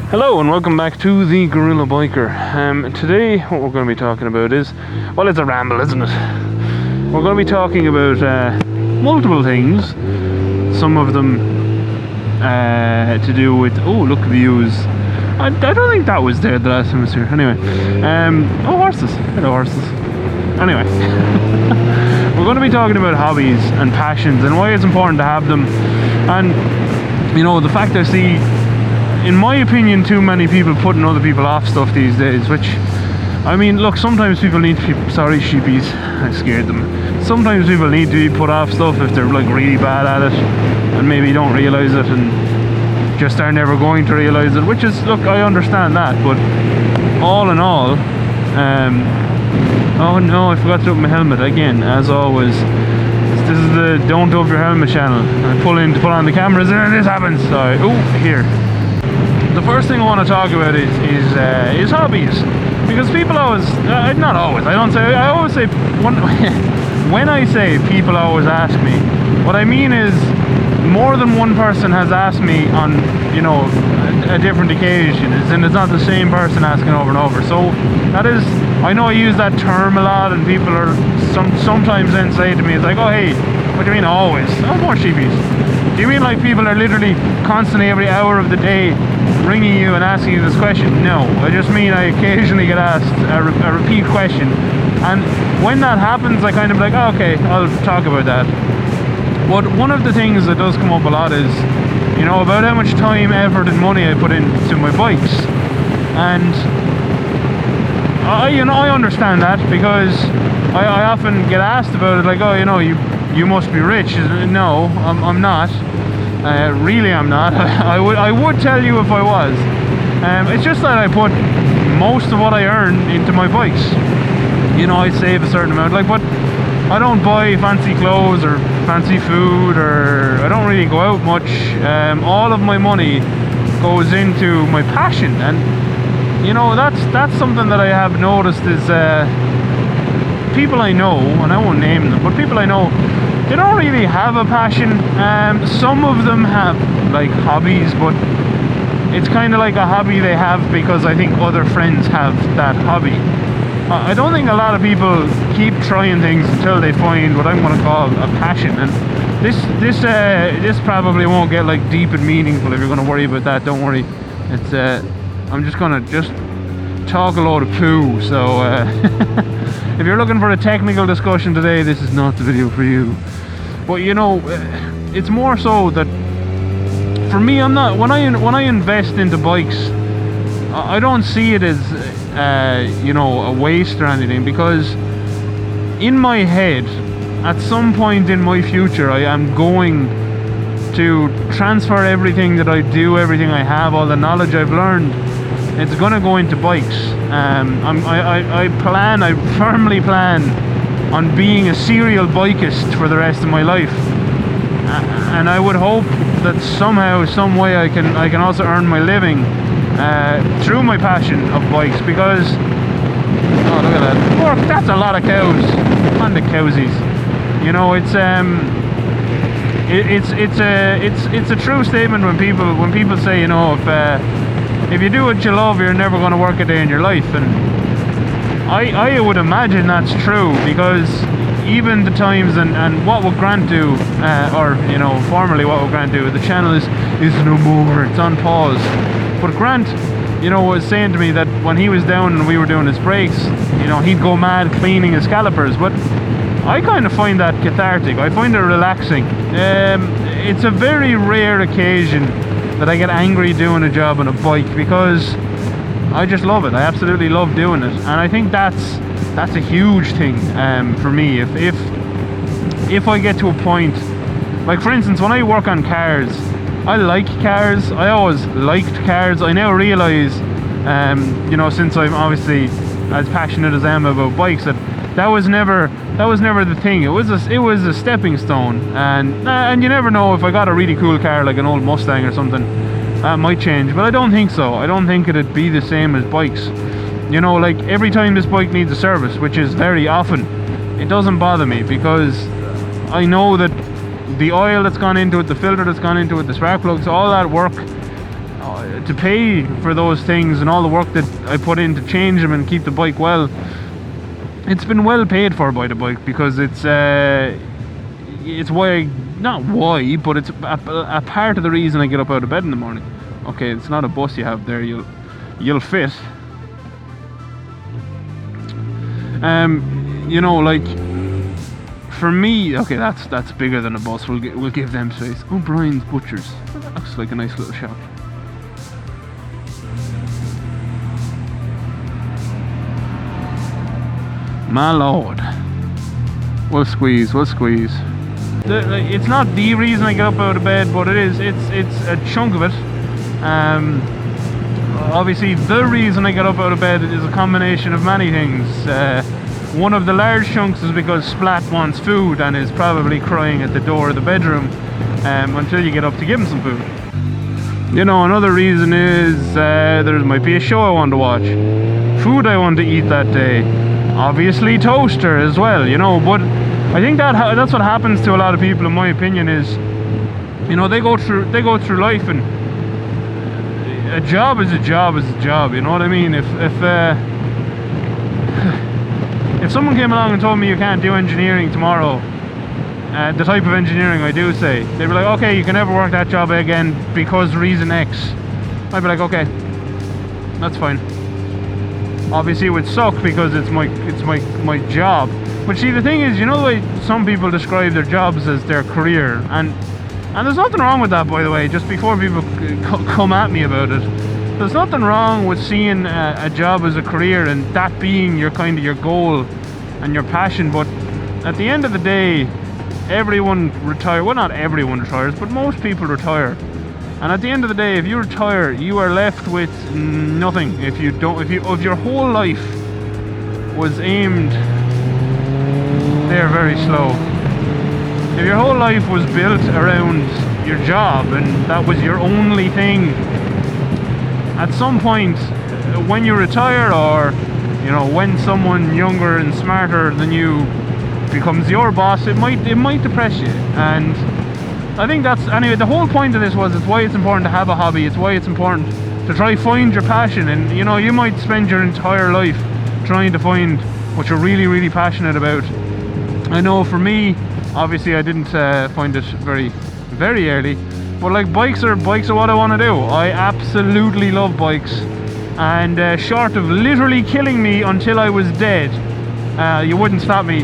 Hello and welcome back to the GorillaBiker. Today what we're going to be talking about is, well, it's a ramble, isn't it? We're going to be talking about multiple things. Some of them to do with, oh, look, views. I don't think that was there the last time I was here. Anyway, oh, horses. Hello, horses. Anyway, we're going to be talking about hobbies and passions and why it's important to have them. And, you know, the fact I see, in my opinion, too many people putting other people off stuff these days, which, I mean, look, sometimes people need to be, sorry sheepies, I scared them. Sometimes people need to be put off stuff if they're like really bad at it and maybe don't realise it and just are never going to realise it, which is, look, I understand that, but all in all, oh no, I forgot to open my helmet again, as always. This is the don't open your helmet channel. I pull in to put on the cameras and this happens. Sorry. Oh, here. The first thing I want to talk about is hobbies, because people always, not always, I always say, when I say people always ask me, what I mean is more than one person has asked me on, you know, a different occasion, and it's not the same person asking over and over. So that is, I know I use that term a lot, and people are sometimes then say to me, it's like, oh hey, what do you mean always? Oh, more sheepies. Do you mean like people are literally constantly every hour of the day ringing you and asking you this question? No, I just mean I occasionally get asked a repeat question, and when that happens I kind of like, oh, okay, I'll talk about that. But one of the things that does come up a lot is, you know, about how much time, effort and money I put into my bikes. And I understand that, because I often get asked about it, like, oh, you know, you must be rich. No, I'm not. Really, I'm not. I would tell you if I was. It's just that I put most of what I earn into my bikes. You know, I save a certain amount, like, but I don't buy fancy clothes or fancy food, or I don't really go out much. All of my money goes into my passion, and you know, that's something that I have noticed is people I know, and I won't name them, but people I know, they don't really have a passion. Some of them have like hobbies, but it's kind of like a hobby they have because I think other friends have that hobby. I don't think a lot of people keep trying things until they find what I'm going to call a passion. And this probably won't get like deep and meaningful. If you're going to worry about that, don't worry. It's I'm just going to talk a load of poo. So if you're looking for a technical discussion today, this is not the video for you. But you know, it's more so that for me, I'm not, when I invest into bikes, I don't see it as you know, a waste or anything, because in my head, at some point in my future, I am going to transfer everything that I do, everything I have, all the knowledge I've learned. It's gonna go into bikes. I firmly plan on being a serial bikeist for the rest of my life, and I would hope that somehow, some way, I can also earn my living through my passion of bikes, because, oh, look at that, look, that's a lot of cows on the cowsies. You know, it's a true statement when people say, you know, if you do what you love, you're never going to work a day in your life. And I would imagine that's true, because even the times, and what would Grant do, or, you know, formerly what would Grant do, the channel is no more, it's on pause. But Grant, you know, was saying to me that when he was down and we were doing his brakes, you know, he'd go mad cleaning his calipers. But I kind of find that cathartic. I find it relaxing. It's a very rare occasion that I get angry doing a job on a bike, because I just love it. I absolutely love doing it, and I think that's a huge thing for me. If I get to a point, like for instance, when I work on cars, I like cars. I always liked cars. I now realise, you know, since I'm obviously as passionate as I am about bikes, that was never the thing. It was a stepping stone, and you never know, if I got a really cool car like an old Mustang or something, that might change. But I don't think so. I don't think it'd be the same as bikes. You know, like every time this bike needs a service, which is very often, it doesn't bother me, because I know that the oil that's gone into it, the filter that's gone into it, the spark plugs, all that work, to pay for those things and all the work that I put in to change them and keep the bike well, it's been well paid for by the bike, because it's why not why, but it's a part of the reason I get up out of bed in the morning. Okay, it's not a bus you have there, you'll fit. You know, like, for me, okay, that's bigger than a bus. We'll give them space. O'Brien's Butchers. That looks like a nice little shop. My lord. We'll squeeze. It's not the reason I get up out of bed, but it's a chunk of it. Obviously the reason I get up out of bed is a combination of many things. One of the large chunks is because Splat wants food and is probably crying at the door of the bedroom until you get up to give him some food. You know, another reason is there might be a show I want to watch, food I want to eat that day, obviously toaster as well, you know. But I think that's what happens to a lot of people, in my opinion, is, you know, they go through life, and a job is a job, you know what I mean? If someone came along and told me you can't do engineering tomorrow, the type of engineering I do, say, they'd be like, okay, you can never work that job again because reason X. I'd be like, okay, that's fine. Obviously it would suck because it's my job. But see, the thing is, you know the way some people describe their jobs as their career, and there's nothing wrong with that, by the way, just before people come at me about it. There's nothing wrong with seeing a job as a career and that being your goal and your passion, but at the end of the day, everyone retires. Well, not everyone retires, but most people retire. And at the end of the day, if you retire, you are left with nothing. If your whole life was aimed, they're very slow. If your whole life was built around your job and that was your only thing, at some point when you retire, or you know, when someone younger and smarter than you becomes your boss, it might depress you. And I think that's, anyway, the whole point of this was, it's why it's important to have a hobby. It's why it's important to try find your passion. And you know, you might spend your entire life trying to find what you're really, really passionate about. I know for me, obviously I didn't find it very, very early, but like, bikes are what I want to do. I absolutely love bikes, and short of literally killing me until I was dead, you wouldn't stop me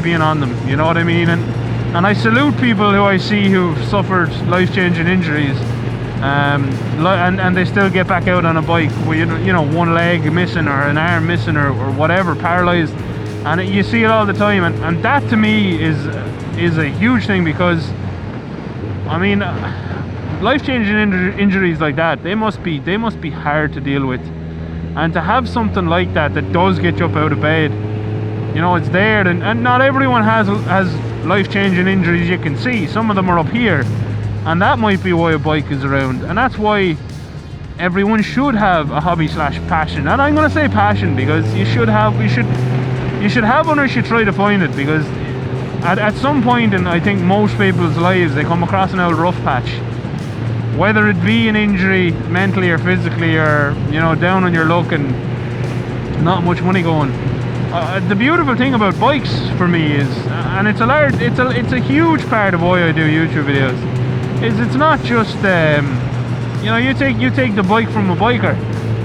being on them, you know what I mean? And I salute people who I see who've suffered life-changing injuries, and they still get back out on a bike with, you know, one leg missing or an arm missing or whatever, paralyzed, and you see it all the time, and that to me is a huge thing, because I mean, life-changing injuries like that, they must be hard to deal with. And to have something like that does get you up out of bed, you know, it's there. And not everyone has life-changing injuries, you can see. Some of them are up here, and that might be why a bike is around. And that's why everyone should have a hobby / passion. And I'm going to say passion, because you should have one, or you should try to find it, because at some point in, I think, most people's lives, they come across an old rough patch, whether it be an injury mentally or physically, or, you know, down on your luck and not much money going. The beautiful thing about bikes for me is, and it's a huge part of why I do YouTube videos, is it's not just you know, you take the bike from a biker,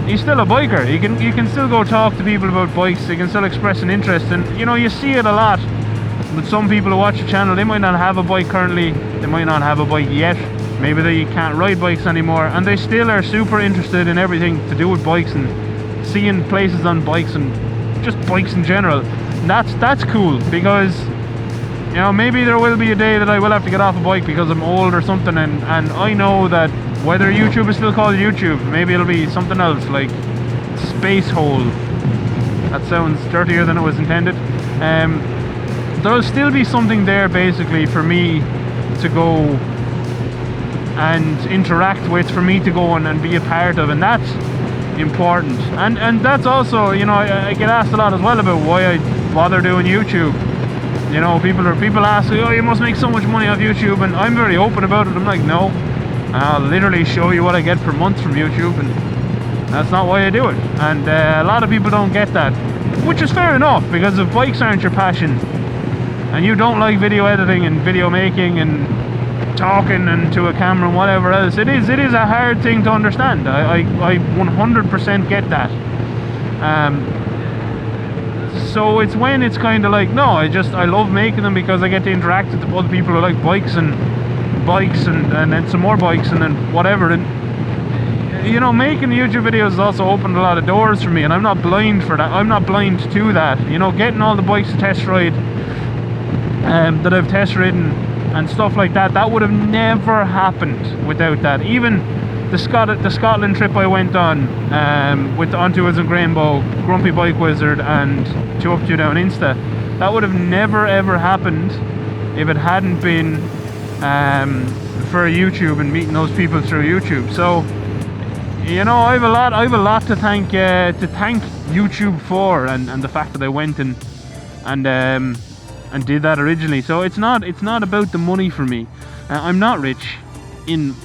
he's still a biker. You can still go talk to people about bikes. You can still express an interest, and you know, you see it a lot. But some people who watch the channel, they might not have a bike currently, they might not have a bike yet, maybe they can't ride bikes anymore, and they still are super interested in everything to do with bikes and seeing places on bikes and just bikes in general. And that's cool, because you know, maybe there will be a day that I will have to get off a bike because I'm old or something, and I know that whether YouTube is still called YouTube, maybe it'll be something else like Space Hole. That sounds dirtier than it was intended. There'll still be something there basically for me to go and interact with, for me to go and be a part of, and that's important. And that's also, you know, I get asked a lot as well about why I bother doing YouTube. You know, people ask, oh, you must make so much money off YouTube, and I'm very open about it. I'm like, no, and I'll literally show you what I get per month from YouTube, and that's not why I do it. And a lot of people don't get that, which is fair enough, because if bikes aren't your passion and you don't like video editing and video making and talking into a camera and whatever else, it is a hard thing to understand. I 100% get that. So it's when it's kind of like, no, I love making them because I get to interact with other people who like bikes and then some more bikes and then whatever. And you know, making YouTube videos has also opened a lot of doors for me, and I'm not blind for that. I'm not blind to that. You know, getting all the bikes to test ride that I've test ridden and stuff like that, that would have never happened without that. Even the Scotland trip I went on with On Tools and Grainbow, Grumpy Bike Wizard and 2 Up 2 Down Insta, that would have never ever happened if it hadn't been for YouTube and meeting those people through YouTube. So you know, I have a lot to thank YouTube for, and the fact that I went and did that originally. So it's not about the money for me. I'm not rich in,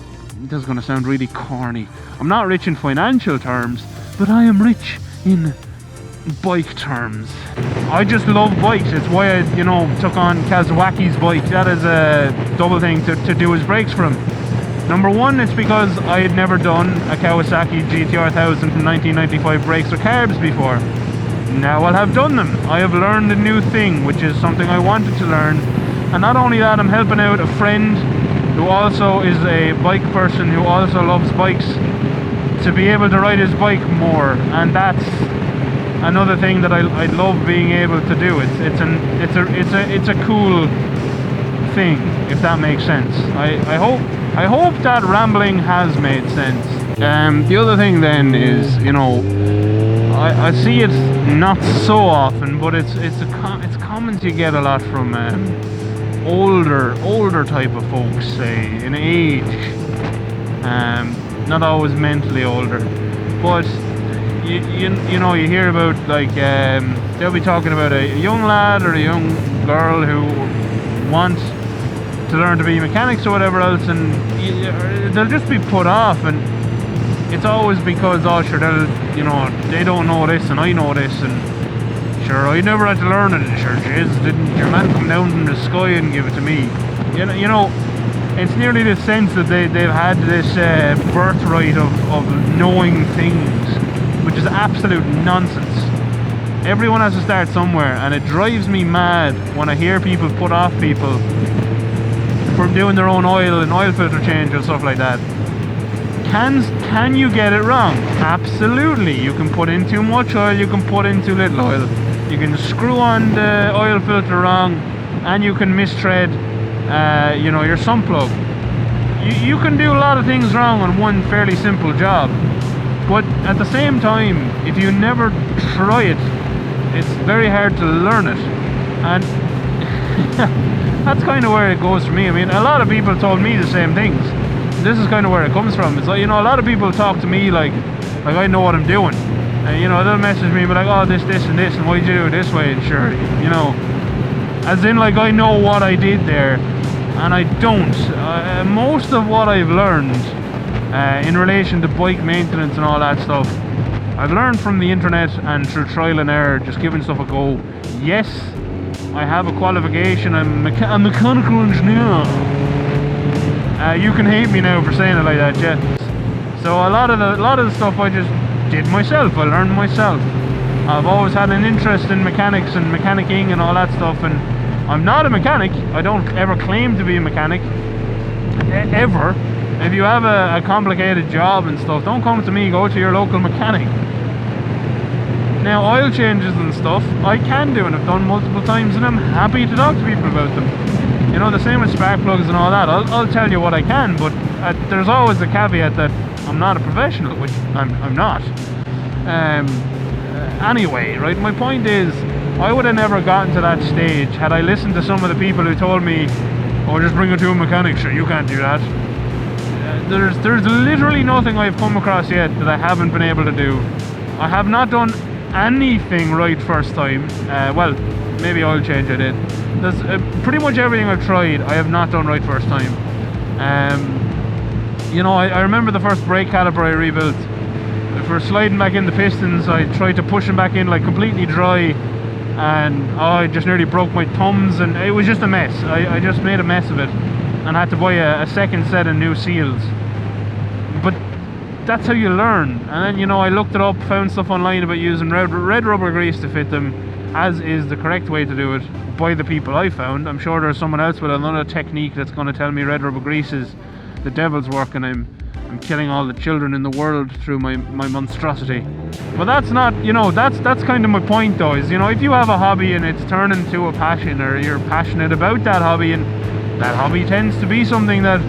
this is going to sound really corny, I'm not rich in financial terms, but I am rich in bike terms. I just love bikes. It's why I, you know, took on Kazuaki's bike. That is a double thing to do his brakes for him. Number one, it's because I had never done a Kawasaki GTR 1000 from 1995 brakes or carbs before. Now I'll have done them. I have learned a new thing, which is something I wanted to learn. And not only that, I'm helping out a friend who also is a bike person, who also loves bikes, to be able to ride his bike more. And that's another thing that I love being able to do. It's a cool thing, if that makes sense. I hope that rambling has made sense. The other thing then is, you know, I see it not so often, but it's common to get a lot from older type of folks, say in age, not always mentally older, but you know, you hear about, like, they'll be talking about a young lad or a young girl who wants to learn to be mechanics or whatever else, and they'll just be put off, and it's always because, oh sure, you know, they don't know this and I know this, and sure, I never had to learn it, sure, Jesus, didn't your man come down from the sky and give it to me? You know, it's nearly the sense that they've had this birthright of knowing things, which is absolute nonsense. Everyone has to start somewhere, and it drives me mad when I hear people put off people from doing their own oil and oil filter change and stuff like that. Can you get it wrong? Absolutely. You can put in too much oil, you can put in too little oil, you can screw on the oil filter wrong, and you can mistread you know, your sump plug. You can do a lot of things wrong on one fairly simple job, but at the same time, if you never try it, it's very hard to learn it. And that's kind of where it goes for me. I mean, a lot of people told me the same things. This is kind of where it comes from. It's like, you know, a lot of people talk to me like I know what I'm doing. And, you know, they'll message me, but like, oh, this and this, and why'd you do it this way? And sure, you know, as in, like, I know what I did there, and I don't. Most of what I've learned in relation to bike maintenance and all that stuff, I've learned from the internet and through trial and error, just giving stuff a go. Yes, I have a qualification. I'm a mechanical engineer. You can hate me now for saying it like that, yeah. So a lot of the stuff I just did myself. I learned myself. I've always had an interest in mechanics and mechanicking and all that stuff, and I'm not a mechanic. I don't ever claim to be a mechanic, ever. If you have a complicated job and stuff, don't come to me, go to your local mechanic. Now, oil changes and stuff, I can do and I've done multiple times, and I'm happy to talk to people about them. You know, the same with spark plugs and all that. I'll tell you what I can, but there's always the caveat that I'm not a professional, which I'm not. Anyway, right, my point is, I would have never gotten to that stage had I listened to some of the people who told me, oh, just bring it to a mechanic, sure, you can't do that. There's literally nothing I've come across yet that I haven't been able to do. I have not done anything right first time. Well, maybe oil change I did. There's pretty much everything I've tried I have not done right first time. you know, I remember the first brake caliper I rebuilt. For sliding back in the pistons, I tried to push them back in like completely dry, and I just nearly broke my thumbs, and it was just a mess. I just made a mess of it and had to buy a second set of new seals. But that's how you learn. And then, you know, I looked it up, found stuff online about using red rubber grease to fit them, as is the correct way to do it by the people I found. I'm sure there's someone else with another technique that's going to tell me red rubber grease is the devil's work and I'm killing all the children in the world through my monstrosity. But that's not, you know, that's kind of my point though, is, you know, if you have a hobby and it's turned into a passion, or you're passionate about that hobby, and that hobby tends to be something that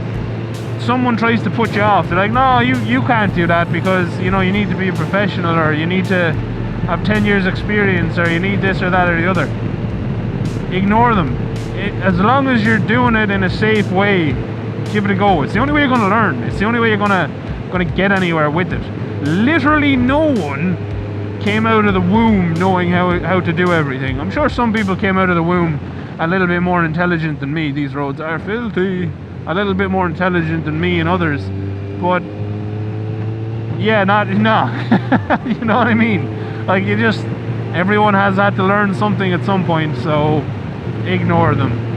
someone tries to put you off. They're like, no, you can't do that because, you know, you need to be a professional, or you need to have 10 years experience, or you need this or that or the other. Ignore them. As long as you're doing it in a safe way, give it a go. It's the only way you're going to learn. It's the only way you're going to get anywhere with it. Literally no one came out of the womb knowing how to do everything. I'm sure some people came out of the womb a little bit more intelligent than me. These roads are filthy. A little bit more intelligent than me and others, but yeah, no. You know what I mean? Like, everyone has had to learn something at some point, so ignore them.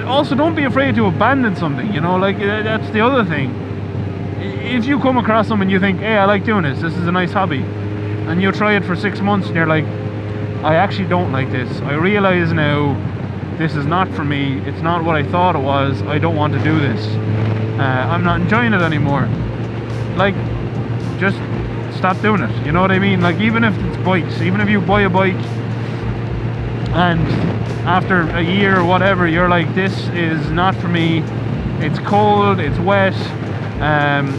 Also, don't be afraid to abandon something, you know, like, that's the other thing. If you come across something and you think, hey, I like doing this is a nice hobby, and you try it for 6 months and you're like, I actually don't like this, I realize now this is not for me, it's not what I thought it was, I don't want to do this, I'm not enjoying it anymore, like, just stop doing it, you know what I mean? Like, even if it's bikes, even if you buy a bike and after a year or whatever you're like, this is not for me, it's cold, it's wet,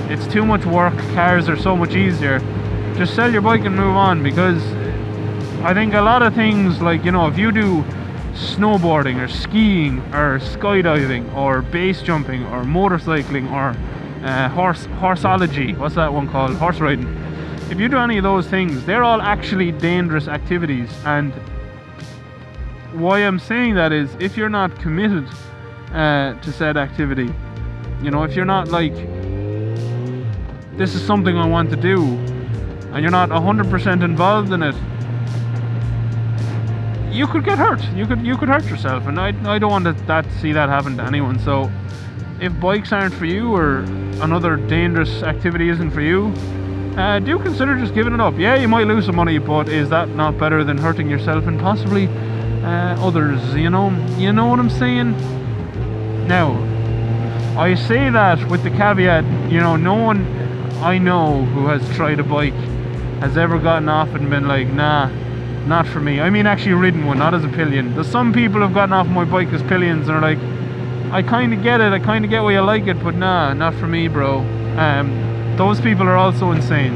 it's too much work, cars are so much easier, just sell your bike and move on. Because I think a lot of things, like, you know, if you do snowboarding or skiing or skydiving or base jumping or motorcycling or horseology, what's that one called, horse riding, if you do any of those things, they're all actually dangerous activities. And why I'm saying that is, if you're not committed to said activity, you know, if you're not like, this is something I want to do, and you're not 100% involved in it, you could get hurt. You could hurt yourself, and I don't want to see that happen to anyone. So if bikes aren't for you, or another dangerous activity isn't for you, do consider just giving it up. Yeah, you might lose some money, but is that not better than hurting yourself and possibly others? You know what I'm saying? Now, I say that with the caveat, you know, no one I know who has tried a bike has ever gotten off and been like, nah, not for me. I mean, actually ridden one, not as a pillion. There's some people who've gotten off my bike as pillions and are like, I kind of get it, I kind of get why you like it, but nah, not for me, bro. Those people are also insane,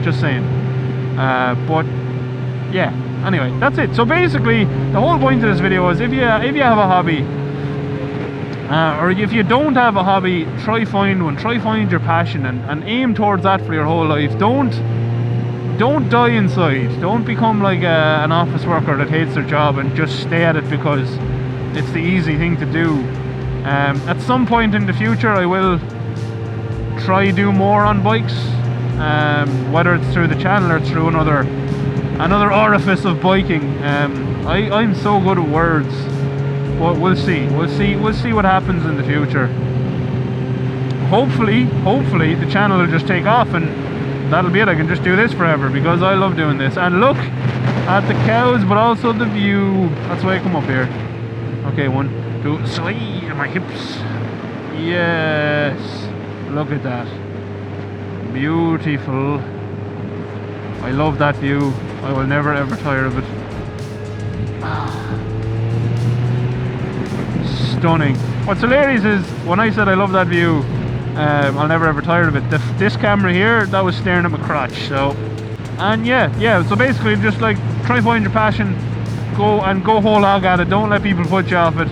just saying. But yeah, anyway, that's it. So basically, the whole point of this video is, if you have a hobby, or if you don't have a hobby, try find one, try find your passion, and aim towards that for your whole life. Don't die inside. Don't become like an office worker that hates their job and just stay at it because it's the easy thing to do. At some point in the future, I will try do more on bikes, whether it's through the channel or through another orifice of biking. I'm so good at words, but we'll see what happens in the future. Hopefully the channel will just take off, and that'll be it. I can just do this forever because I love doing this. And look at the cows, but also the view. That's why I come up here. Okay, 1, 2, sway my hips. Yes, look at that, beautiful. I love that view. I will never ever tire of it. Stunning. What's hilarious is, when I said I love that view, I'll never ever tire of it, this camera here, that was staring at my crotch. So, and yeah, so basically just like, try find your passion, go whole hog at it, don't let people put you off it.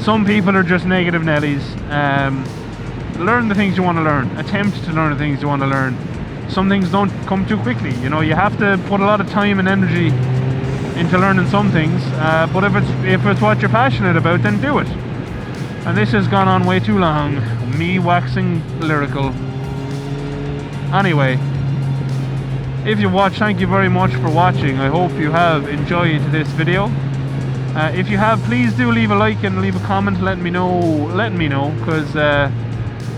Some people are just negative Nellies. Learn the things you want to learn, attempt to learn the things you want to learn. Some things don't come too quickly, you know, you have to put a lot of time and energy into learning some things, but if it's what you're passionate about, then do it. And this has gone on way too long. me waxing lyrical. Anyway, if you watch, thank you very much for watching. I hope you have enjoyed this video. If you have, please do leave a like and leave a comment. Let me know, because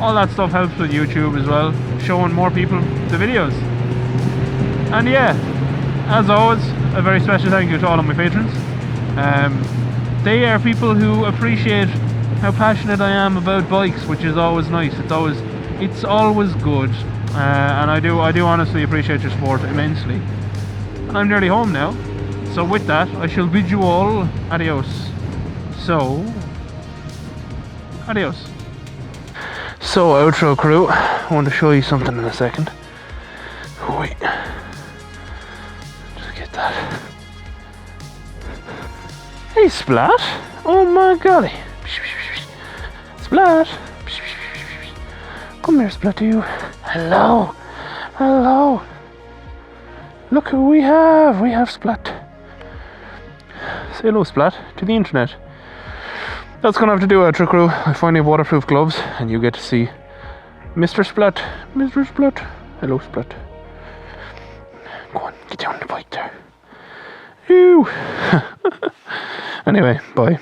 all that stuff helps with YouTube as well, showing more people the videos. And yeah, as always, a very special thank you to all of my patrons. They are people who appreciate how passionate I am about bikes, which is always nice. It's always good, and I do honestly appreciate your support immensely. And I'm nearly home now, so with that, I shall bid you all adios. So, adios. So, outro crew, I want to show you something in a second. Oh, wait. Just get that. Hey, Splat! Oh my golly! Splat! Come here, Splat, you. Hello! Hello! Look who we have! We have Splat. Say hello, Splat, to the internet. That's gonna have to do, outro crew. I finally have waterproof gloves, and you get to see Mr. Splat. Mr. Splat. Hello, Splat. Go on, get down the bike there. Ew! Anyway, bye.